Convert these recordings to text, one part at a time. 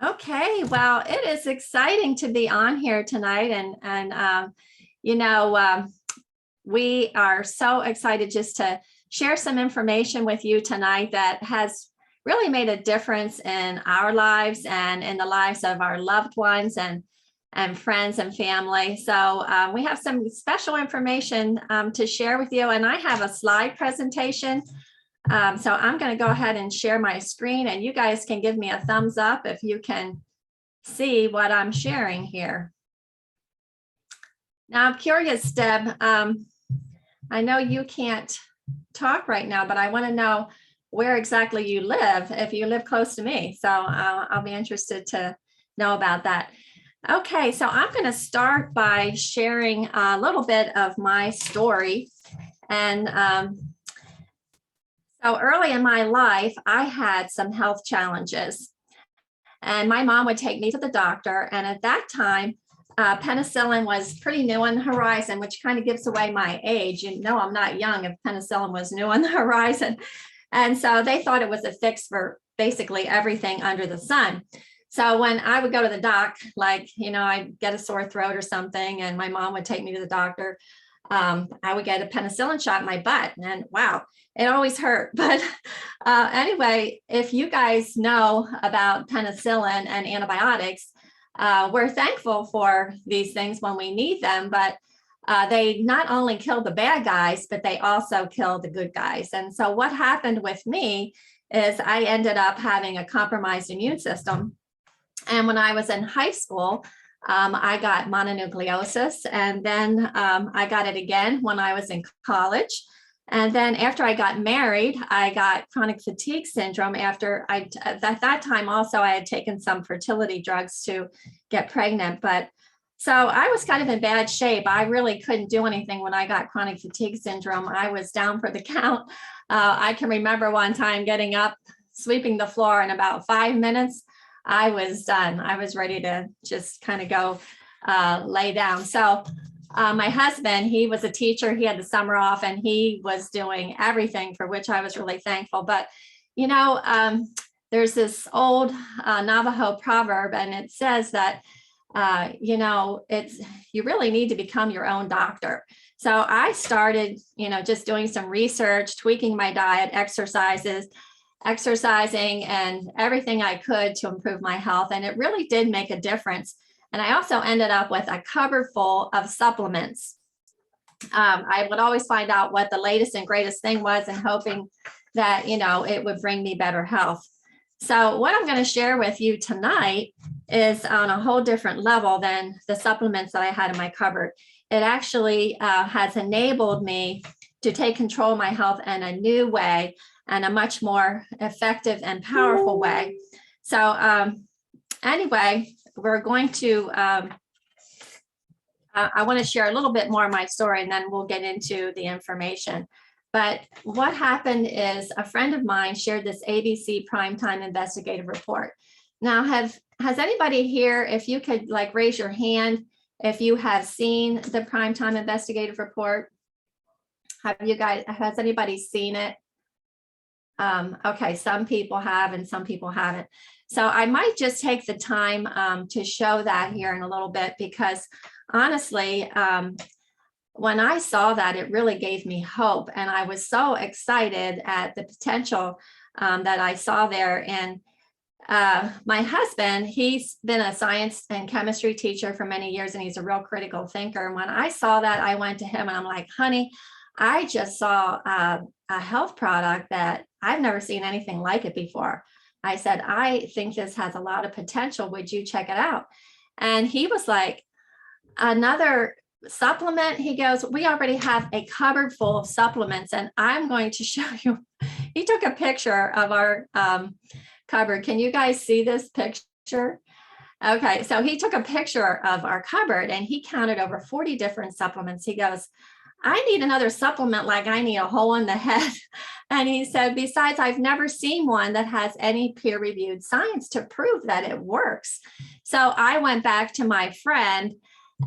Okay, well, it is exciting to be on here tonight, you know, we are so excited just to share some information with you tonight that has really made a difference in our lives and in the lives of our loved ones and friends and family. So we have some special information to share with you, and I have a slide presentation. So I'm going to go ahead and share my screen, and you guys can give me a thumbs up if you can see what I'm sharing here. Now, I'm curious, Deb, I know you can't talk right now, but I want to know where exactly you live, if you live close to me. So I'll be interested to know about that. Okay, so I'm going to start by sharing a little bit of my story. And so early in my life, I had some health challenges. And my mom would take me to the doctor. And at that time, penicillin was pretty new on the horizon, which kind of gives away my age. You know, I'm not young if penicillin was new on the horizon. And so they thought it was a fix for basically everything under the sun. So when I would go to the doc, like, you know, I'd get a sore throat or something, and my mom would take me to the doctor, I would get a penicillin shot in my butt, and wow, it always hurt. But anyway, if you guys know about penicillin and antibiotics, we're thankful for these things when we need them, but they not only kill the bad guys, but they also kill the good guys. And so what happened with me is I ended up having a compromised immune system. And when I was in high school, I got mononucleosis, and then I got it again when I was in college. And then after I got married, I got chronic fatigue syndrome at that time also I had taken some fertility drugs to get pregnant. But so I was kind of in bad shape. I really couldn't do anything when I got chronic fatigue syndrome. I was down for the count. I can remember one time getting up, sweeping the floor in about 5 minutes. I was done. I was ready to just kind of go lay down. So my husband, he was a teacher. He had the summer off, and he was doing everything, for which I was really thankful. But, you know, there's this old Navajo proverb, and it says that, you know, you really need to become your own doctor. So I started, you know, just doing some research, tweaking my diet, exercising and everything I could to improve my health. And it really did make a difference. And I also ended up with a cupboard full of supplements. I would always find out what the latest and greatest thing was, and hoping that, you know, it would bring me better health. So what I'm going to share with you tonight is on a whole different level than the supplements that I had in my cupboard. It actually has enabled me to take control of my health in a new way, and a much more effective and powerful way. So anyway, we're going to, I want to share a little bit more of my story, and then we'll get into the information. But what happened is a friend of mine shared this ABC Primetime Investigative Report. Now, has anybody here, if you could like raise your hand, if you have seen the Primetime Investigative Report? Has anybody seen it? Okay, some people have and some people haven't. So I might just take the time to show that here in a little bit, because honestly, when I saw that, it really gave me hope. And I was so excited at the potential that I saw there. And my husband, he's been a science and chemistry teacher for many years, and he's a real critical thinker. And when I saw that, I went to him and I'm like, honey, I just saw a health product that I've never seen anything like it before. I said, I think this has a lot of potential. Would you check it out? And he was like, another supplement? He goes, we already have a cupboard full of supplements, and I'm going to show you. He took a picture of our cupboard. Can you guys see this picture? Okay, so he took a picture of our cupboard, and he counted over 40 different supplements. He goes, I need another supplement like I need a hole in the head. And he said, besides, I've never seen one that has any peer-reviewed science to prove that it works. So I went back to my friend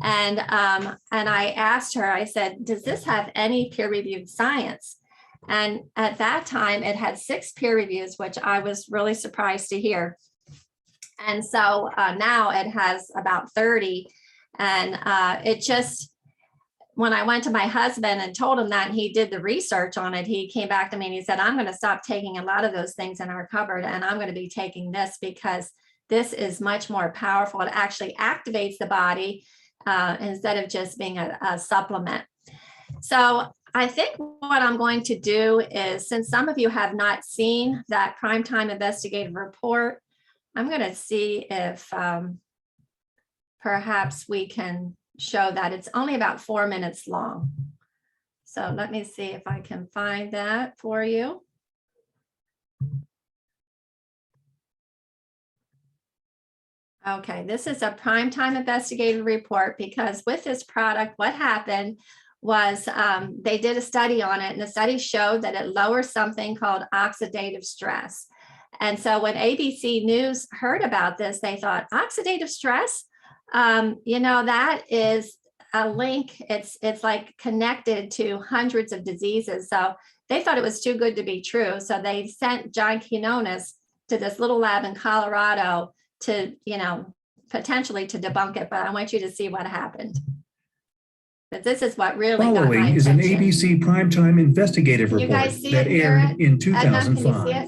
and I asked her, I said, does this have any peer-reviewed science? And at that time, it had 6 peer reviews, which I was really surprised to hear. And so now it has about 30. And it just, when I went to my husband and told him that, and he did the research on it, he came back to me and he said, I'm going to stop taking a lot of those things in our cupboard, and I'm going to be taking this because this is much more powerful. It actually activates the body instead of just being a supplement. So I think what I'm going to do is, since some of you have not seen that Primetime Investigative Report, I'm going to see if perhaps we can show that. It's only about 4 minutes long. So let me see if I can find that for you. Okay, this is a Primetime Investigative Report, because with this product, what happened was they did a study on it, and the study showed that it lowers something called oxidative stress. And so when ABC News heard about this, they thought, oxidative stress? That is a link. It's like connected to hundreds of diseases. So they thought it was too good to be true. So they sent John Quinones to this little lab in Colorado to, potentially to debunk it. But I want you to see what happened. But this is what really got my Following is an ABC Primetime Investigative Report that aired in 2005.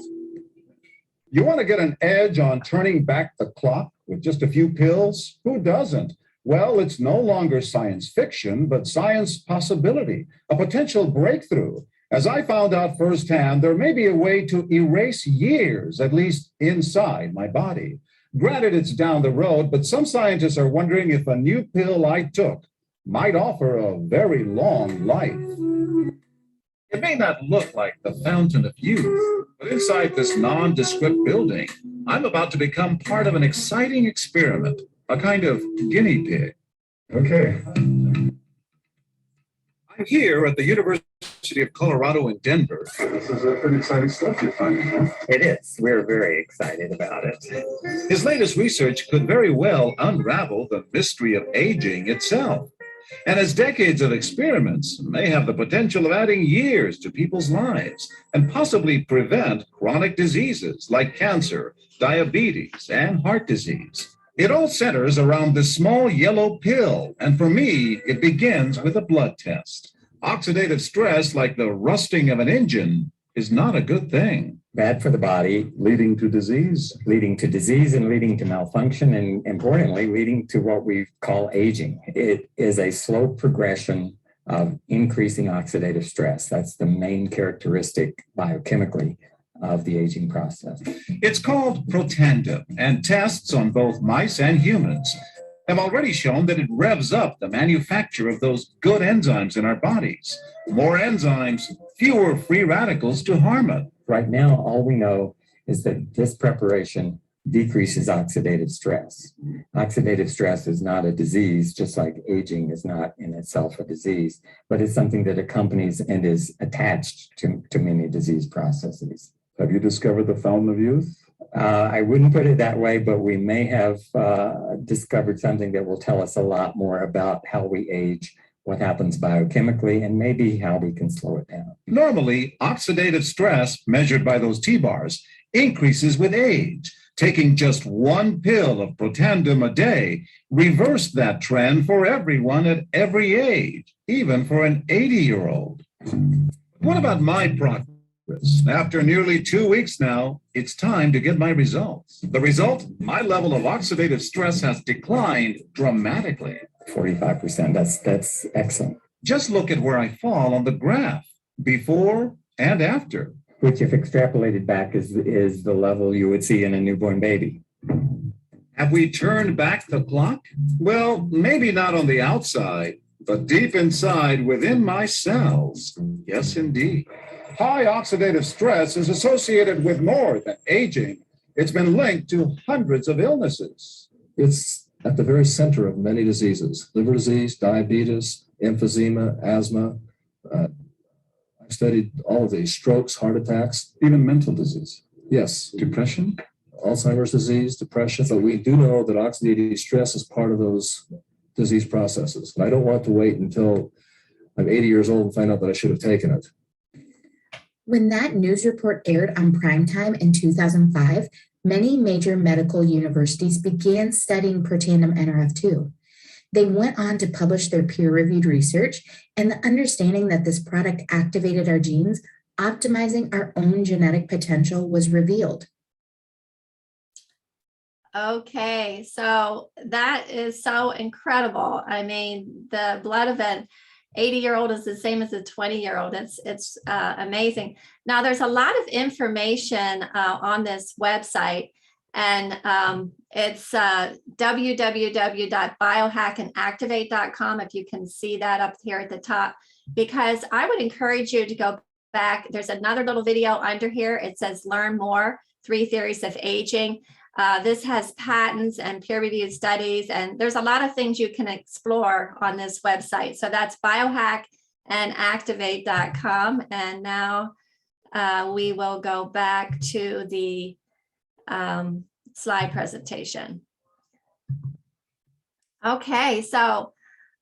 You want to get an edge on turning back the clock with just a few pills? Who doesn't? Well, it's no longer science fiction, but science possibility, a potential breakthrough. As I found out firsthand, there may be a way to erase years, at least inside my body. Granted, it's down the road, but some scientists are wondering if a new pill I took might offer a very long life. It may not look like the fountain of youth, but inside this nondescript building, I'm about to become part of an exciting experiment, a kind of guinea pig. Okay. I'm here at the University of Colorado in Denver. This is pretty exciting stuff you're finding. It is. We're very excited about it. His latest research could very well unravel the mystery of aging itself. And his decades of experiments may have the potential of adding years to people's lives and possibly prevent chronic diseases like cancer, diabetes, and heart disease. It all centers around this small yellow pill, and for me, it begins with a blood test. Oxidative stress, like the rusting of an engine, is not a good thing. Bad for the body. Leading to disease. Leading to disease and leading to malfunction, and importantly, leading to what we call aging. It is a slow progression of increasing oxidative stress. That's the main characteristic biochemically of the aging process. It's called Protandim, and tests on both mice and humans have already shown that it revs up the manufacture of those good enzymes in our bodies. More enzymes, fewer free radicals to harm us. Right now, all we know is that this preparation decreases oxidative stress. Oxidative stress is not a disease, just like aging is not in itself a disease, but it's something that accompanies and is attached to many disease processes. Have you discovered the fountain of youth? I wouldn't put it that way, but we may have discovered something that will tell us a lot more about how we age, what happens biochemically, and maybe how we can slow it down. Normally, oxidative stress, measured by those T-bars, increases with age. Taking just one pill of Protandim a day reversed that trend for everyone at every age, even for an 80-year-old. What about my progress? After nearly 2 weeks now, it's time to get my results. The result? My level of oxidative stress has declined dramatically. 45%, that's excellent. Just look at where I fall on the graph, before and after. Which, if extrapolated back, is the level you would see in a newborn baby. Have we turned back the clock? Well, maybe not on the outside, but deep inside within my cells. Yes, indeed. High oxidative stress is associated with more than aging. It's been linked to hundreds of illnesses. It's at the very center of many diseases: liver disease, diabetes, emphysema, asthma. I've studied all of these: strokes, heart attacks, even mental disease. Yes. Depression? Alzheimer's disease, depression. But we do know that oxidative stress is part of those disease processes. And I don't want to wait until I'm 80 years old and find out that I should have taken it. When that news report aired on primetime in 2005, many major medical universities began studying Protandim Nrf2. They went on to publish their peer-reviewed research, and the understanding that this product activated our genes, optimizing our own genetic potential, was revealed. Okay, so that is so incredible. I mean, the blood of an 80-year-old is the same as a 20-year-old. It's amazing. Now, there's a lot of information on this website, and it's www.biohackandactivate.com, if you can see that up here at the top, because I would encourage you to go back. There's another little video under here. It says Learn More, 3 Theories of Aging. This has patents and peer-reviewed studies, and there's a lot of things you can explore on this website. So that's biohackandactivate.com. And now we will go back to the slide presentation. Okay, so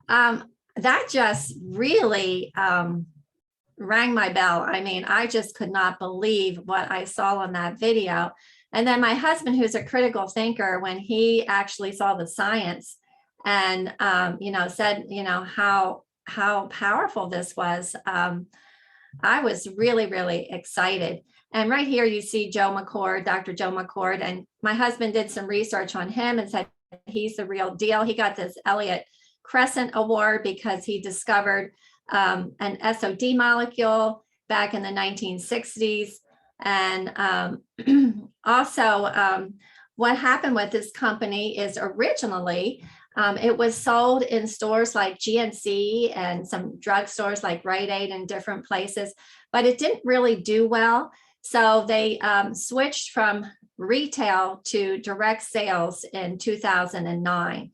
that just really rang my bell. I mean, I just could not believe what I saw on that video. And then my husband, who's a critical thinker, when he actually saw the science and, said, how powerful this was, I was really, really excited. And right here, you see Joe McCord, Dr. Joe McCord, and my husband did some research on him and said he's the real deal. He got this Elliott Crescent Award because he discovered an SOD molecule back in the 1960s. And also what happened with this company is originally it was sold in stores like GNC and some drugstores like Rite Aid and different places, but it didn't really do well. So they switched from retail to direct sales in 2009.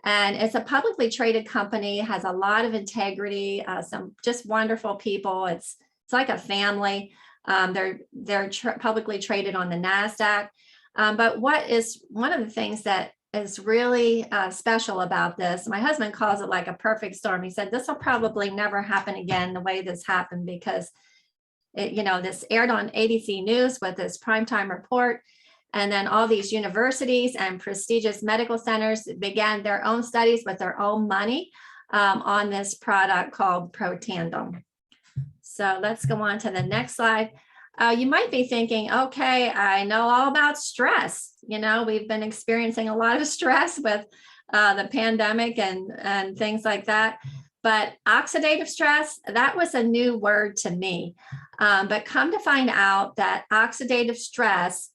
And it's a publicly traded company, has a lot of integrity, some just wonderful people. It's like a family. They're publicly traded on the NASDAQ. But what is one of the things that is really special about this, my husband calls it like a perfect storm. He said, this will probably never happen again the way this happened, because this aired on ABC News with this primetime report. And then all these universities and prestigious medical centers began their own studies with their own money on this product called Protandim. So let's go on to the next slide. You might be thinking, okay, I know all about stress. We've been experiencing a lot of stress with the pandemic and things like that. But oxidative stress, that was a new word to me. But come to find out that oxidative stress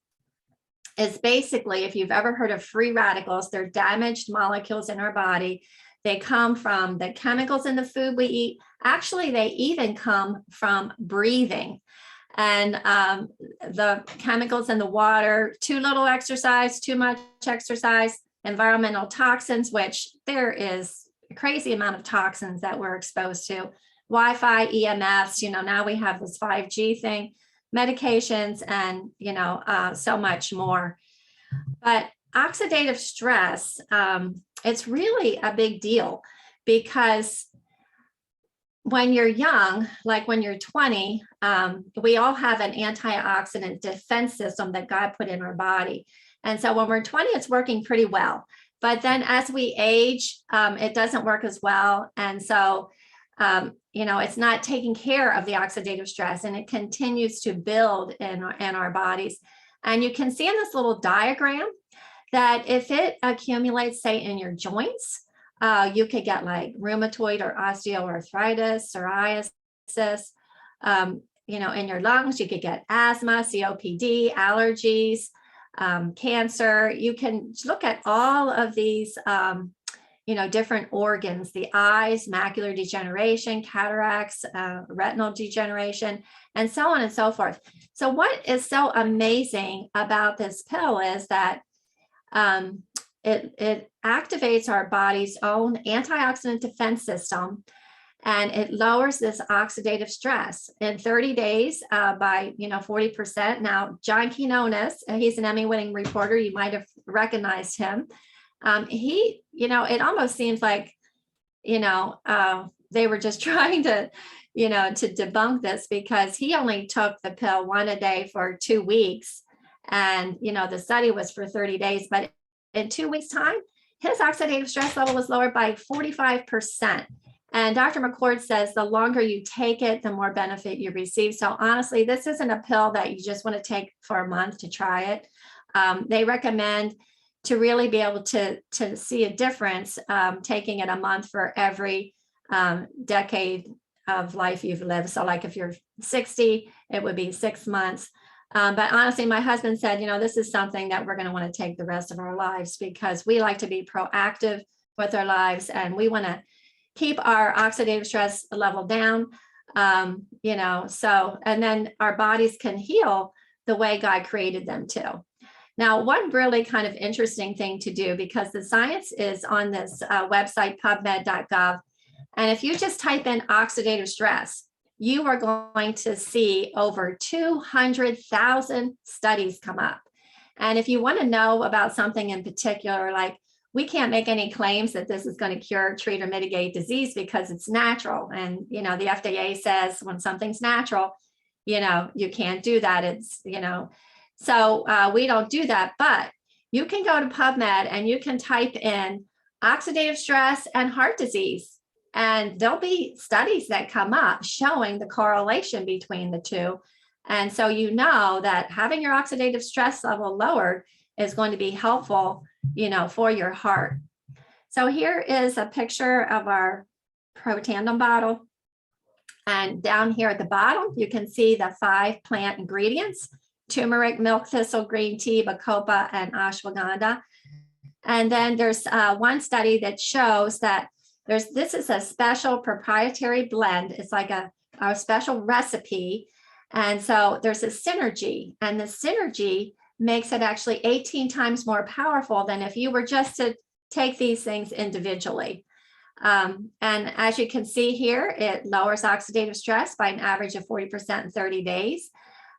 is basically, if you've ever heard of free radicals, they're damaged molecules in our body. They come from the chemicals in the food we eat. Actually, they even come from breathing. And the chemicals in the water, too little exercise, too much exercise, environmental toxins, which there is a crazy amount of toxins that we're exposed to, Wi-Fi, EMFs, now we have this 5G thing, medications, and, so much more. But oxidative stress, it's really a big deal, because when you're young, like when you're 20, we all have an antioxidant defense system that God put in our body. And so when we're 20, it's working pretty well. But then as we age, it doesn't work as well. And so, it's not taking care of the oxidative stress, and it continues to build in our bodies. And you can see in this little diagram that if it accumulates, say, in your joints, you could get like rheumatoid or osteoarthritis, psoriasis, in your lungs. You could get asthma, COPD, allergies, cancer. You can look at all of these, different organs, the eyes, macular degeneration, cataracts, retinal degeneration, and so on and so forth. So what is so amazing about this pill is that it activates our body's own antioxidant defense system, and it lowers this oxidative stress in 30 days by 40%. Now, John Quinones, he's an Emmy-winning reporter. You might have recognized him. It almost seems like they were just trying to to debunk this, because he only took the pill 1 a day for 2 weeks, And, the study was for 30 days, but in 2 weeks' time, his oxidative stress level was lowered by 45%. And Dr. McCord says the longer you take it, the more benefit you receive. So honestly, this isn't a pill that you just want to take for a month to try it. They recommend to really be able to see a difference, taking it a month for every decade of life you've lived. So like if you're 60, it would be 6 months. But honestly, my husband said, this is something that we're going to want to take the rest of our lives, because we like to be proactive with our lives, and we want to keep our oxidative stress level down, so, and then our bodies can heal the way God created them to. Now, one really kind of interesting thing to do, because the science is on this website, PubMed.gov. And if you just type in oxidative stress, you are going to see over 200,000 studies come up. And if you want to know about something in particular, like, we can't make any claims that this is going to cure, treat, or mitigate disease, because it's natural. And, the FDA says when something's natural, you can't do that. It's, so we don't do that. But you can go to PubMed and you can type in oxidative stress and heart disease. And there'll be studies that come up showing the correlation between the two. And so that having your oxidative stress level lowered is going to be helpful, for your heart. So here is a picture of our Protandim bottle. And down here at the bottom, you can see the 5 plant ingredients: turmeric, milk thistle, green tea, bacopa, and ashwagandha. And then there's one study that shows that this is a special proprietary blend. It's like a special recipe. And so there's a synergy, and the synergy makes it actually 18 times more powerful than if you were just to take these things individually. And as you can see here, it lowers oxidative stress by an average of 40% in 30 days.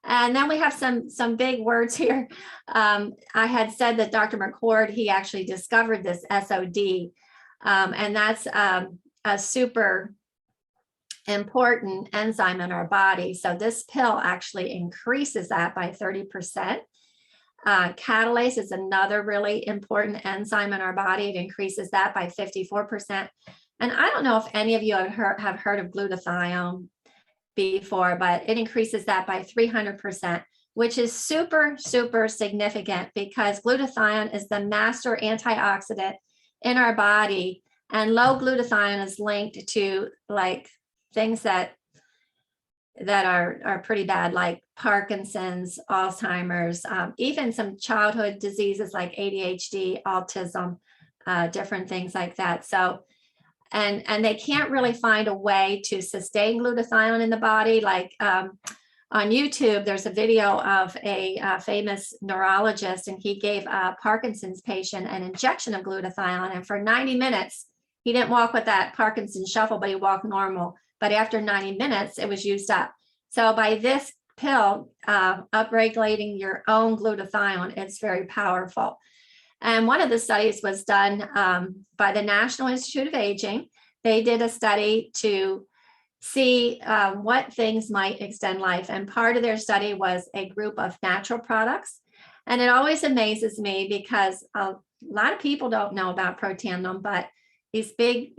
And then we have some big words here. I had said that Dr. McCord, he actually discovered this SOD, and that's a super important enzyme in our body. So this pill actually increases that by 30%. Catalase is another really important enzyme in our body. It increases that by 54%. And I don't know if any of you have heard of glutathione before, but it increases that by 300%, which is super, super significant, because glutathione is the master antioxidant in our body. And low glutathione is linked to like things that are pretty bad, like Parkinson's, Alzheimer's, even some childhood diseases like ADHD, autism, different things like that. So, and they can't really find a way to sustain glutathione in the body. Like on YouTube, there's a video of a famous neurologist, and he gave a Parkinson's patient an injection of glutathione, and for 90 minutes, he didn't walk with that Parkinson's shuffle, but he walked normal. But after 90 minutes, it was used up. So by this pill, upregulating your own glutathione, it's very powerful. And one of the studies was done by the National Institute of Aging. They did a study to see what things might extend life. And part of their study was a group of natural products. And it always amazes me, because a lot of people don't know about Protandim, but these big,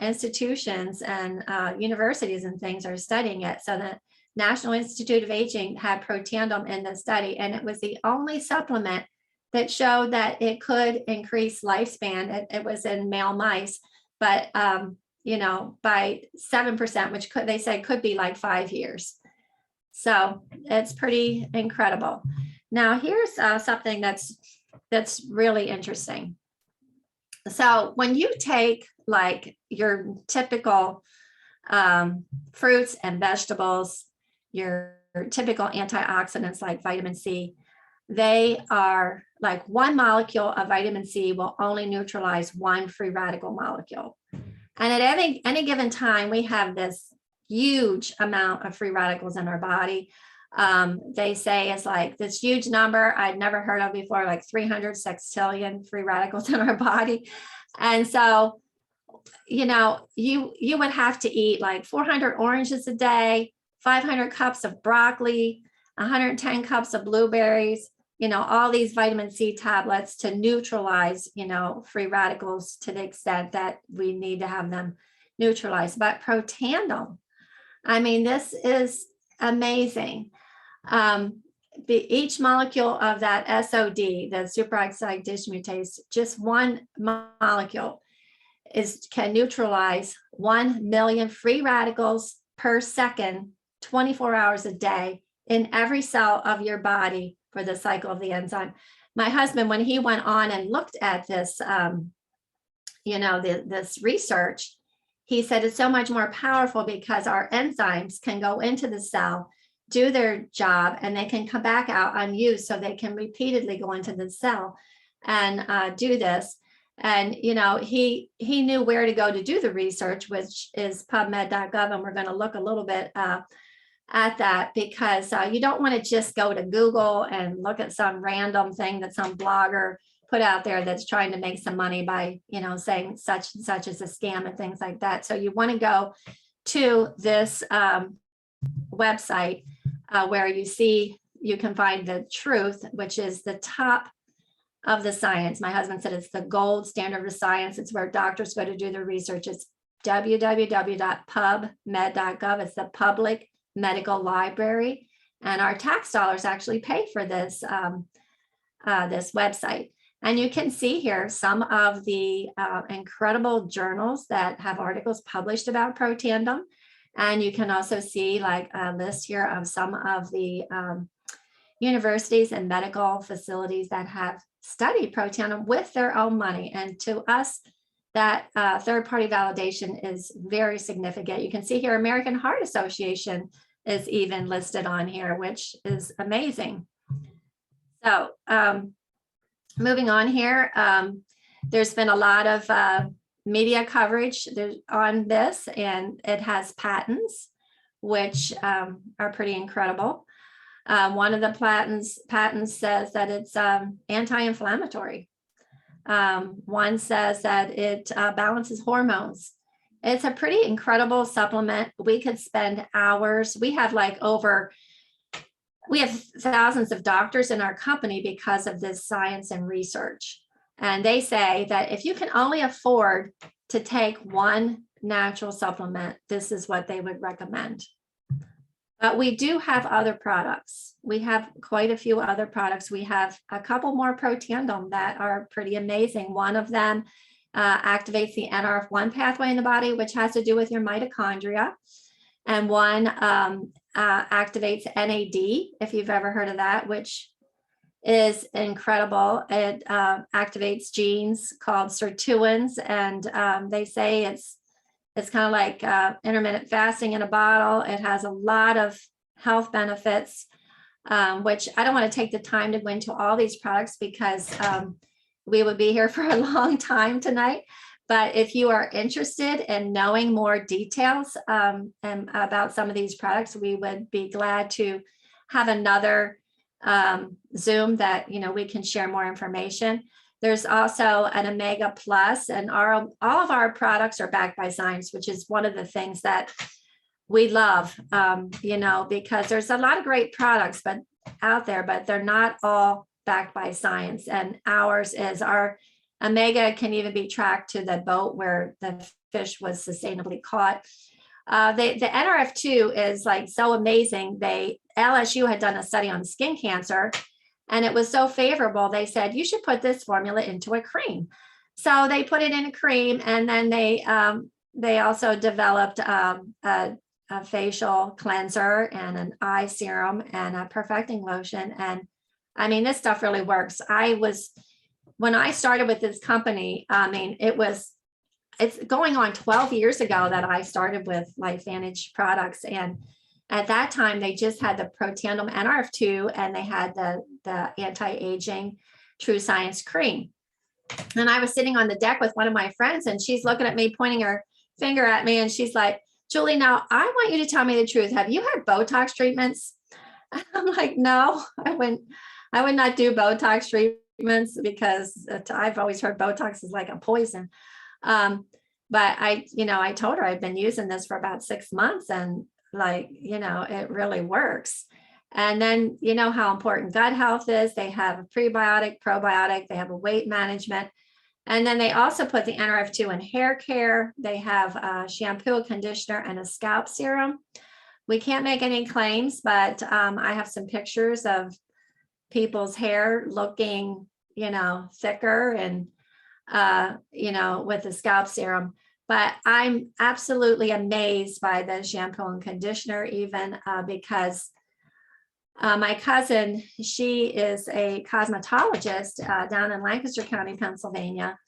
institutions and universities and things are studying it. So the National Institute of Aging had Protandim in the study, and it was the only supplement that showed that it could increase lifespan. It was in male mice, but by 7%, which they said could be like 5 years. So it's pretty incredible. Now here's something that's really interesting. So when you take like your typical fruits and vegetables, your typical antioxidants like vitamin C, they are like one molecule of vitamin C will only neutralize one free radical molecule. And at any given time, we have this huge amount of free radicals in our body. They say it's like this huge number I'd never heard of before, like 300 sextillion free radicals in our body. And so, you would have to eat like 400 oranges a day, 500 cups of broccoli, 110 cups of blueberries, all these vitamin C tablets to neutralize, free radicals to the extent that we need to have them neutralized. But Protandim, I mean, this is amazing. Each molecule of that SOD, the superoxide dismutase, just one molecule can neutralize 1 million free radicals per second, 24 hours a day in every cell of your body for the cycle of the enzyme. My husband, when he went on and looked at this, this research, he said it's so much more powerful because our enzymes can go into the cell, do their job, and they can come back out unused, so they can repeatedly go into the cell and do this. And he knew where to go to do the research, which is PubMed.gov, and we're going to look a little bit at that, because you don't want to just go to Google and look at some random thing that some blogger put out there that's trying to make some money by saying such and such is a scam and things like that. So you want to go to this website where you can find the truth, which is the top of the science. My husband said it's the gold standard of science. It's where doctors go to do their research. It's www.pubmed.gov. It's the public medical library, and our tax dollars actually pay for this this website. And you can see here some of the incredible journals that have articles published about Protandim. And you can also see like a list here of some of the universities and medical facilities that have studied Protandim with their own money. And to us, that third-party validation is very significant. You can see here American Heart Association is even listed on here, which is amazing. So moving on here, there's been a lot of media coverage on this, and it has patents, which are pretty incredible. One of the patents says that it's anti-inflammatory. One says that it balances hormones. It's a pretty incredible supplement. We could spend hours. We have thousands of doctors in our company because of this science and research. And they say that if you can only afford to take one natural supplement, this is what they would recommend. But we do have other products. We have quite a few other products. We have a couple more Protandim that are pretty amazing. One of them activates the NRF1 pathway in the body, which has to do with your mitochondria. And one activates NAD, if you've ever heard of that, which is incredible. It activates genes called sirtuins, and they say it's kind of like intermittent fasting in a bottle. It has a lot of health benefits, which I don't want to take the time to go into all these products because we would be here for a long time tonight. But if you are interested in knowing more details and about some of these products, we would be glad to have another Zoom that we can share more information. There's also an Omega Plus, and all of our products are backed by science, which is one of the things that we love, because there's a lot of great products out there, but they're not all backed by science. And ours is, our Omega can even be tracked to the boat where the fish was sustainably caught. The NRF2 is like so amazing. LSU had done a study on skin cancer, and it was so favorable. They said, you should put this formula into a cream. So they put it in a cream, and then they also developed a facial cleanser and an eye serum and a perfecting lotion. And I mean, this stuff really works. When I started with this company, I mean, it's going on 12 years ago that I started with LifeVantage products. And at that time, they just had the Protandim NRF2, and they had the anti-aging True Science cream. And I was sitting on the deck with one of my friends, and she's looking at me, pointing her finger at me, and she's like, Julie, now I want you to tell me the truth. Have you had Botox treatments? And I'm like, no, I would not do Botox treatments because I've always heard Botox is like a poison. But I told her I've been using this for about 6 months, and it really works. And then you know how important gut health is. They have a prebiotic, probiotic, they have a weight management. And then they also put the NRF2 in hair care. They have a shampoo, a conditioner, and a scalp serum. We can't make any claims, but I have some pictures of people's hair looking, thicker and, with the scalp serum. But I'm absolutely amazed by the shampoo and conditioner, even because my cousin, she is a cosmetologist down in Lancaster County, Pennsylvania.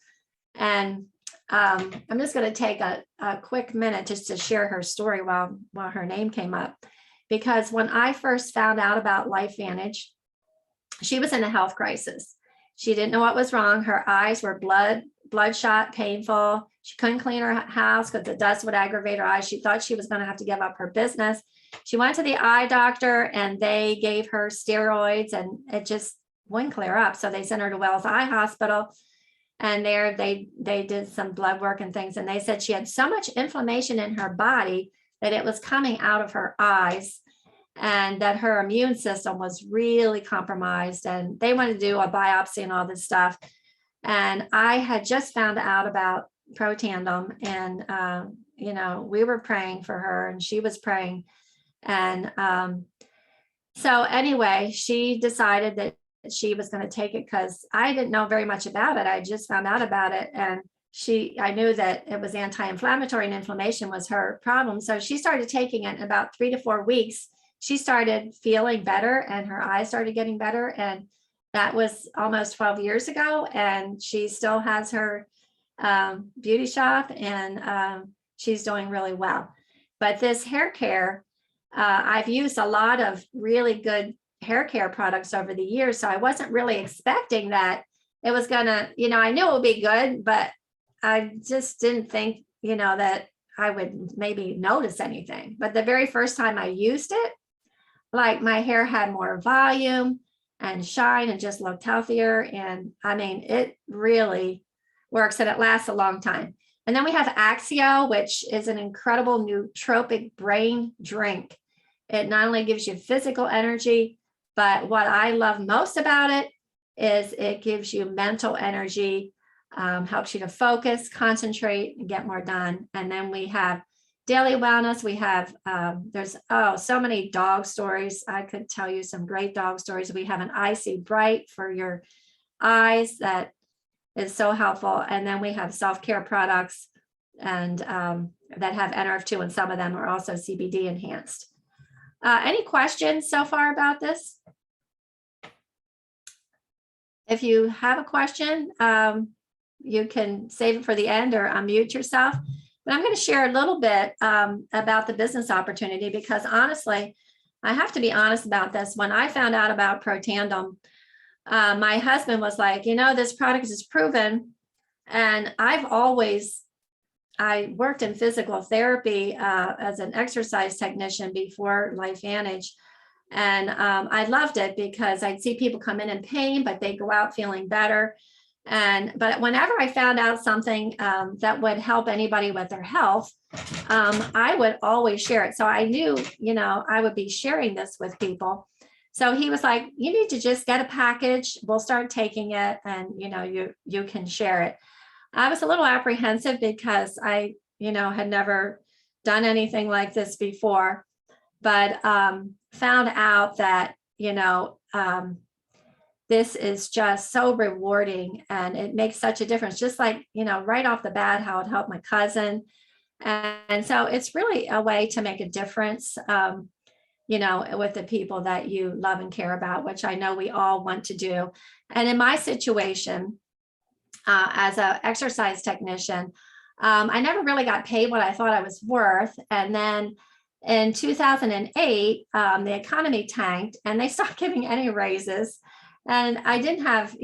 And I'm just going to take a quick minute just to share her story while her name came up. Because when I first found out about LifeVantage, she was in a health crisis. She didn't know what was wrong. Her eyes were bloodshot, painful. She couldn't clean her house because the dust would aggravate her eyes. She thought she was going to have to give up her business. She went to the eye doctor and they gave her steroids and it just wouldn't clear up. So they sent her to Wells Eye Hospital. And there they did some blood work and things. And they said she had so much inflammation in her body that it was coming out of her eyes and that her immune system was really compromised. And they wanted to do a biopsy and all this stuff. And I had just found out about Protandim and, we were praying for her and she was praying. And so anyway, she decided that she was going to take it because I didn't know very much about it. I just found out about it. And I knew that it was anti-inflammatory and inflammation was her problem. So she started taking it in about 3 to 4 weeks. She started feeling better and her eyes started getting better. And that was almost 12 years ago. And she still has her beauty shop and she's doing really well. But this hair care, I've used a lot of really good hair care products over the years. So I wasn't really expecting that it was gonna, I knew it would be good, but I just didn't think, that I would maybe notice anything. But the very first time I used it, like my hair had more volume and shine and just looked healthier. And I mean, it really works and it lasts a long time. And then we have Axio, which is an incredible nootropic brain drink. It not only gives you physical energy, but what I love most about it is it gives you mental energy, helps you to focus, concentrate, and get more done. And then we have daily wellness. We have, there's, so many dog stories. I could tell you some great dog stories. We have an Icy Bright for your eyes that is so helpful. And then we have self-care products and that have NRF2 and some of them are also CBD enhanced. Any questions so far about this? If you have a question, you can save it for the end or unmute yourself. But I'm going to share a little bit about the business opportunity because honestly, I have to be honest about this. When I found out about Protandim, my husband was like, this product is proven. And I worked in physical therapy as an exercise technician before LifeVantage. And I loved it because I'd see people come in pain, but they go out feeling better. But whenever I found out something that would help anybody with their health, I would always share it. So I knew, I would be sharing this with people. So he was like, you need to just get a package. We'll start taking it and, you can share it. I was a little apprehensive because I, had never done anything like this before, but found out that, this is just so rewarding and it makes such a difference, just like, right off the bat, how it helped my cousin. And so it's really a way to make a difference, with the people that you love and care about, which I know we all want to do. And in my situation, as an exercise technician, I never really got paid what I thought I was worth. And then in 2008, the economy tanked and they stopped giving any raises. And I didn't have,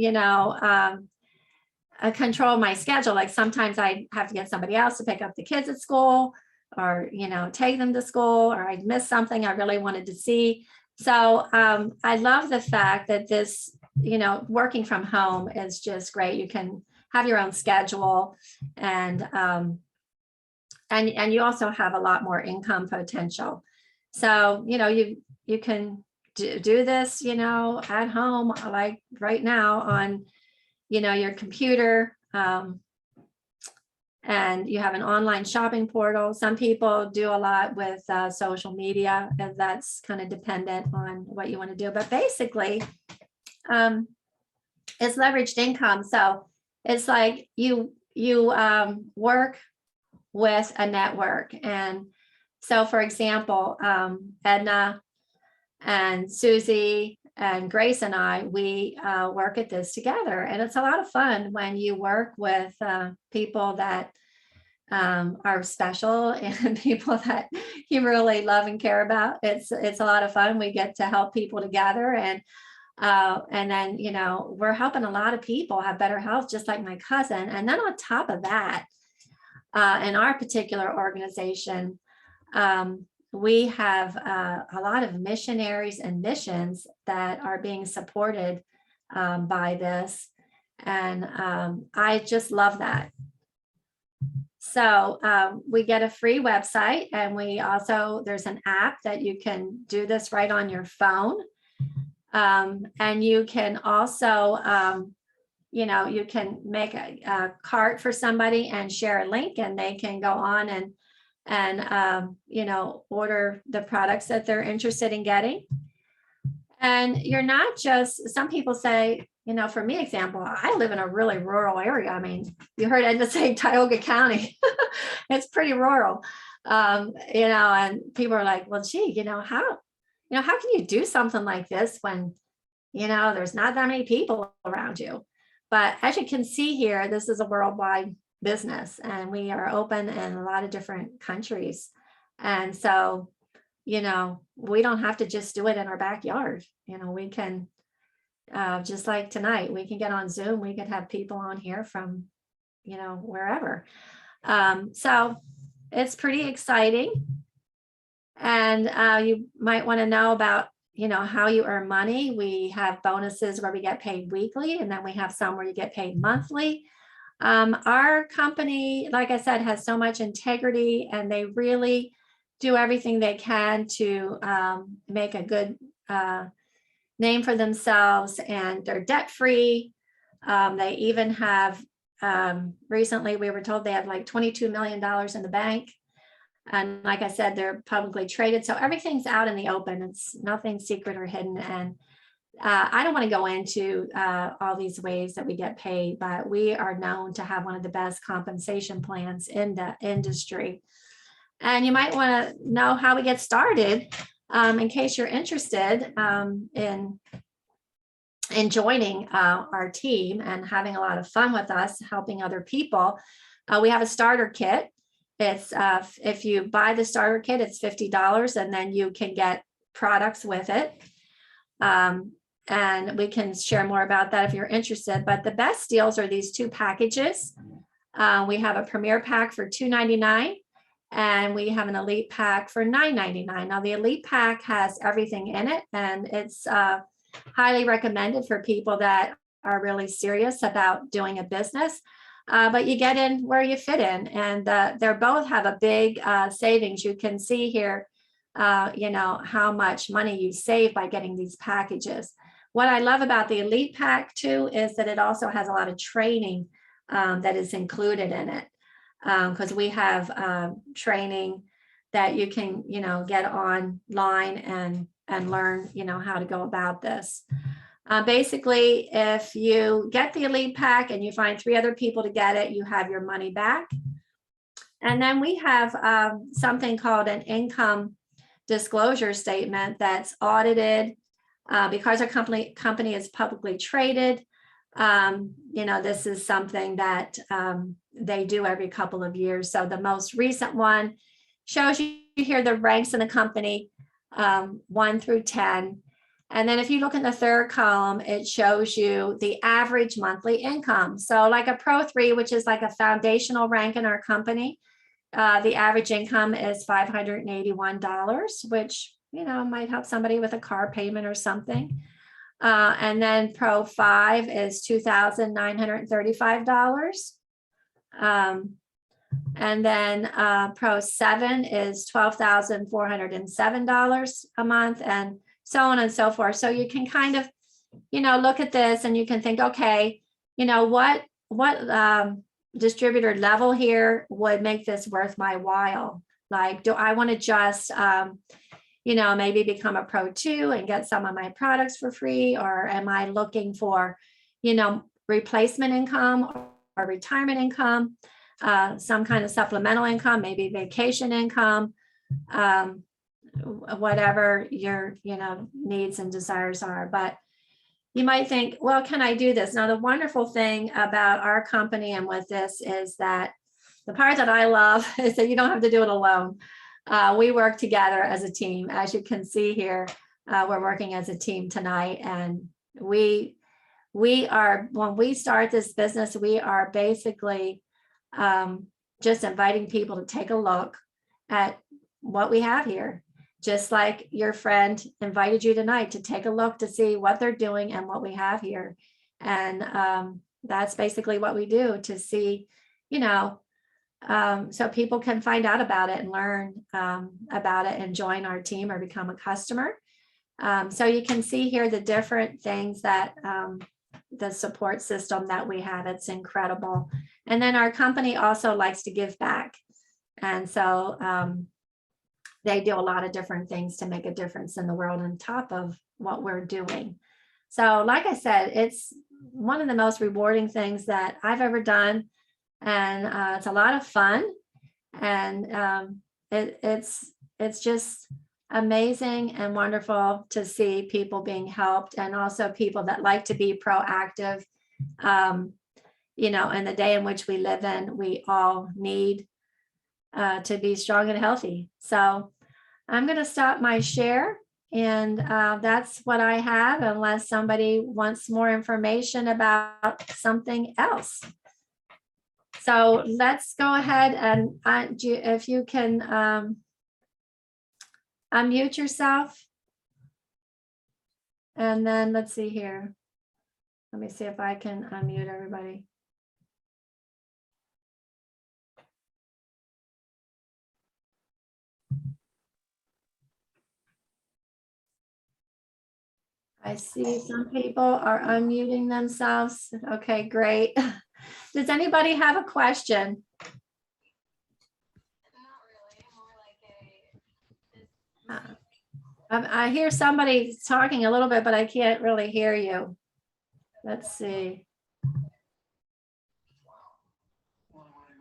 a control of my schedule. Like sometimes I have to get somebody else to pick up the kids at school or, take them to school, or I'd miss something I really wanted to see. So I love the fact that this, working from home is just great. You can have your own schedule and you also have a lot more income potential. So, you can do this, you know, at home, like right now on, you know, your computer. And you have an online shopping portal. Some people do a lot with social media, and that's kind of dependent on what you want to do. But basically, it's leveraged income. So it's like you work with a network. And so, for example, Edna and Susie and Grace and I, we work at this together. And it's a lot of fun when you work with people that are special and people that you really love and care about. It's a lot of fun. We get to help people together, and then, you know, we're helping a lot of people have better health, just like my cousin. And then on top of that, in our particular organization, we have a lot of missionaries and missions that are being supported by this. And I just love that. So we get a free website, and we also, there's an app that you can do this right on your phone. And you can also, you know, you can make a cart for somebody and share a link, and they can go on and you know, order the products that they're interested in getting. And you're not just, some people say, you know, for me, example, I live in a really rural area. I mean, you heard Edna say Tioga County. It's pretty rural, you know, and people are like, well, gee, you know, how can you do something like this when, you know, there's not that many people around you? But as you can see here, this is a worldwide business, and we are open in a lot of different countries. And so, you know, we don't have to just do it in our backyard. You know, we can, just like tonight, we can get on Zoom. We could have people on here from, you know, wherever. So it's pretty exciting. And you might want to know about, you know, how you earn money. We have bonuses where we get paid weekly, and then we have some where you get paid monthly. Our company, like I said, has so much integrity, and they really do everything they can to make a good name for themselves, and they're debt free. They even have, recently we were told they have like $22 million in the bank. And like I said, they're publicly traded. So everything's out in the open. It's nothing secret or hidden. And I don't want to go into all these ways that we get paid, but we are known to have one of the best compensation plans in the industry. And you might want to know how we get started in case you're interested in joining our team and having a lot of fun with us, helping other people. We have a starter kit. It's if you buy the starter kit, it's $50, and then you can get products with it. And we can share more about that if you're interested. But the best deals are these two packages. We have a Premier Pack for $2.99, and we have an Elite Pack for $9.99. Now, the Elite Pack has everything in it, and it's highly recommended for people that are really serious about doing a business. But you get in where you fit in, and they both have a big savings. You can see here, you know, how much money you save by getting these packages. What I love about the Elite Pack too is that it also has a lot of training that is included in it, because we have training that you can, you know, get online and learn, you know, how to go about this. Basically, if you get the Elite Pack and you find 3 other people to get it, you have your money back. And then we have something called an income disclosure statement that's audited because our company is publicly traded. You know, this is something that they do every couple of years. So the most recent one shows you here the ranks in the company, 1 through 10. And then if you look in the third column, it shows you the average monthly income. So like a Pro 3, which is like a foundational rank in our company, the average income is $581, which, you know, might help somebody with a car payment or something. And then Pro 5 is $2,935. And then Pro 7 is $12,407 a month. And so on and so forth. So you can kind of, look at this and you can think, okay, what distributor level here would make this worth my while? Like, do I want to just, maybe become a Pro 2 and get some of my products for free? Or am I looking for, replacement income or retirement income, some kind of supplemental income, maybe vacation income, whatever your, needs and desires are. But you might think, well, can I do this? Now, the wonderful thing about our company and with this is that the part that I love is that you don't have to do it alone. We work together as a team. As you can see here, we're working as a team tonight. And we are, when we start this business, we are basically just inviting people to take a look at what we have here. Just like your friend invited you tonight to take a look to see what they're doing and what we have here. And that's basically what we do, to see, so people can find out about it and learn about it and join our team or become a customer. So you can see here the different things that the support system that we have. It's incredible. And then our company also likes to give back. And so they do a lot of different things to make a difference in the world on top of what we're doing. So like I said, it's one of the most rewarding things that I've ever done. And it's a lot of fun. And it's just amazing and wonderful to see people being helped, and also people that like to be proactive. In the day in which we live in, we all need to be strong and healthy. So I'm going to stop my share, and that's what I have, unless somebody wants more information about something else. So let's go ahead and if you can unmute yourself. And then let's see here. Let me see if I can unmute everybody. I see some people are unmuting themselves. Okay, great. Does anybody have a question? I hear somebody talking a little bit, but I can't really hear you. Let's see.